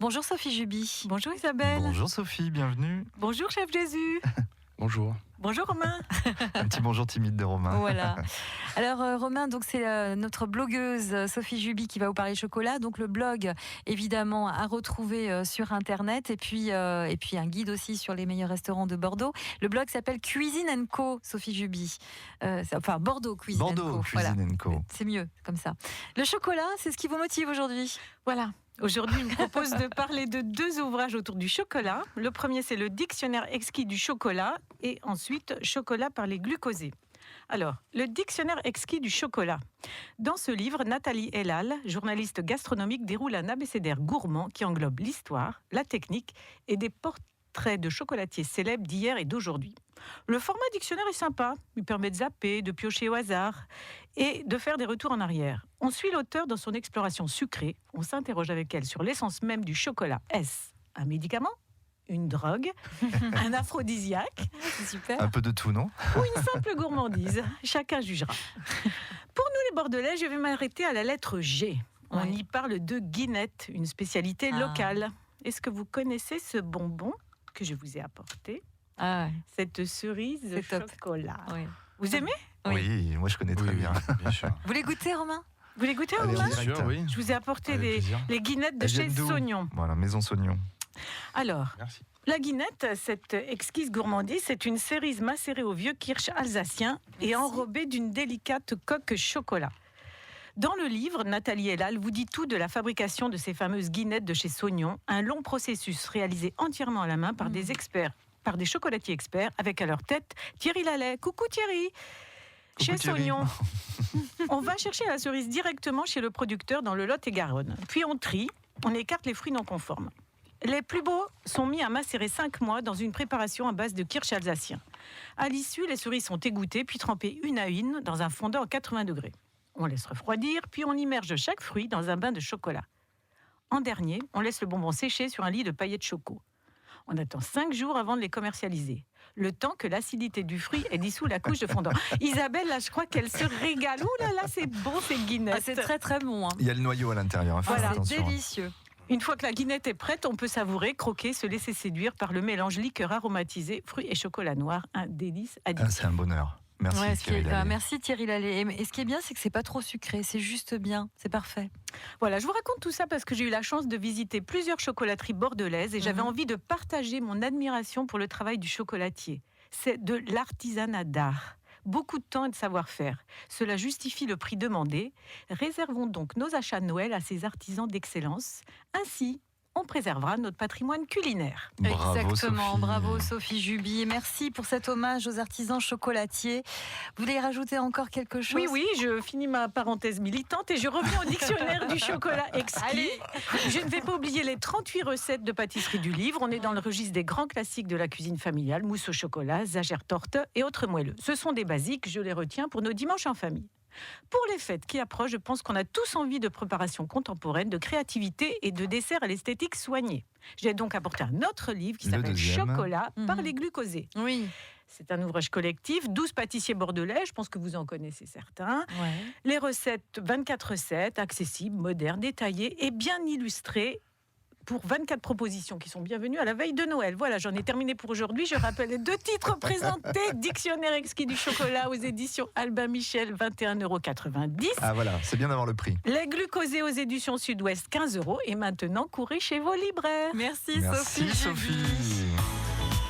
Bonjour Sophie Juby. Bonjour Isabelle. Bonjour Sophie, bienvenue. Bonjour Chef Jésus. Bonjour. Bonjour Romain. Un petit bonjour timide de Romain. Voilà. Alors Romain, donc c'est notre blogueuse Sophie Juby qui va vous parler chocolat. Donc le blog évidemment à retrouver sur internet et puis un guide aussi sur les meilleurs restaurants de Bordeaux. Le blog s'appelle Cuisine & Co. Sophie Juby. Enfin Bordeaux Cuisine & Co. Bordeaux Cuisine & Co. C'est mieux comme ça. Le chocolat, c'est ce qui vous motive aujourd'hui. Voilà. Aujourd'hui, je vous propose de parler de 2 ouvrages autour du chocolat. Le premier, c'est le Dictionnaire exquis du chocolat et ensuite Chocolat par les glucosés. Alors, le Dictionnaire exquis du chocolat. Dans ce livre, Nathalie Ellal, journaliste gastronomique, déroule un abécédaire gourmand qui englobe l'histoire, la technique et des portraits de chocolatiers célèbres d'hier et d'aujourd'hui. Le format dictionnaire est sympa, il permet de zapper, de piocher au hasard et de faire des retours en arrière. On suit l'auteur dans son exploration sucrée, on s'interroge avec elle sur l'essence même du chocolat. Est-ce un médicament, une drogue, un aphrodisiaque, C'est super. Un peu de tout, non? ou une simple gourmandise? Chacun jugera. Pour nous les Bordelais, je vais m'arrêter à la lettre G. On Ouais. y parle de guinette, une spécialité locale. Est-ce que vous connaissez ce bonbon que je vous ai apporté? Ah Cette cerise de C'est top. chocolat. ouais. Vous aimez? Oui, moi je connais très bien. Bien sûr. Vous les goûtez Romain? Vous les goûtez, Allez, Romain? on y Bien sûr, oui. Je vous ai apporté Avec plaisir. les guinettes de Elles chez viennent d'où? Saugnon. Voilà, Maison Saugnon. Alors, Merci. la guinette, cette exquise gourmandise, c'est une cerise macérée au vieux kirsch alsacien et Merci. enrobée d'une délicate coque chocolat. Dans le livre, Nathalie Ellal vous dit tout de la fabrication de ces fameuses guinettes de chez Saugnon, un long processus réalisé entièrement à la main par des experts, par des chocolatiers experts, avec à leur tête Thierry Lallet. Coucou Thierry. Chez Thierry. Saugnon, on va chercher la cerise directement chez le producteur dans le Lot-et-Garonne. Puis on trie, on écarte les fruits non conformes. Les plus beaux sont mis à macérer 5 mois dans une préparation à base de kirsch alsacien. À l'issue, les cerises sont égouttées puis trempées une à une dans un fondant à 80 degrés. On laisse refroidir, puis on immerge chaque fruit dans un bain de chocolat. En dernier, on laisse le bonbon sécher sur un lit de paillettes choco. On attend 5 jours avant de les commercialiser. Le temps que l'acidité du fruit ait dissous la couche de fondant. Isabelle, là, je crois qu'elle se régale. Ouh là là, c'est bon ces guinettes. Ah, c'est très très bon. Hein. Il y a le noyau à l'intérieur, faites Voilà, C'est attention. délicieux. Une fois que la guinette est prête, on peut savourer, croquer, se laisser séduire par le mélange liqueur aromatisé, fruits et chocolat noir. Un délice Ah, addictif. c'est un bonheur. Merci Ouais, Thierry Lallet. merci Thierry Lallet. Et ce qui est bien, c'est que c'est pas trop sucré, c'est juste bien, c'est parfait. Voilà, je vous raconte tout ça parce que j'ai eu la chance de visiter plusieurs chocolateries bordelaises et j'avais envie de partager mon admiration pour le travail du chocolatier. C'est de l'artisanat d'art. Beaucoup de temps et de savoir-faire. Cela justifie le prix demandé. Réservons donc nos achats de Noël à ces artisans d'excellence. Ainsi, on préservera notre patrimoine culinaire. Bravo, Exactement, Sophie. bravo Sophie Juby. Et merci pour cet hommage aux artisans chocolatiers. Vous voulez rajouter encore quelque chose? Oui, oui, je finis ma parenthèse militante et je reviens au dictionnaire du chocolat exquis. Allez. Je ne vais pas oublier les 38 recettes de pâtisserie du livre. On est dans le registre des grands classiques de la cuisine familiale, mousse au chocolat, zagère torte et autres moelleux. Ce sont des basiques, je les retiens pour nos dimanches en famille. Pour les fêtes qui approchent, je pense qu'on a tous envie de préparation contemporaine, de créativité et de desserts à l'esthétique soignée. J'ai donc apporté un autre livre qui Le s'appelle deuxième. Chocolat par Mhm. les glucosés. Oui. C'est un ouvrage collectif, 12 pâtissiers bordelais, je pense que vous en connaissez certains. Ouais. Les recettes, 24 recettes, accessibles, modernes, détaillées et bien illustrées pour 24 propositions qui sont bienvenues à la veille de Noël. Voilà, j'en ai terminé pour aujourd'hui. Je rappelle les 2 titres présentés. Dictionnaire exquis du chocolat aux éditions Albin Michel, 21,90 €. Ah voilà, c'est bien d'avoir le prix. Les glucosés aux éditions Sud-Ouest, 15 €. Et maintenant, courez chez vos libraires. Merci, Merci Sophie Juby. Sophie.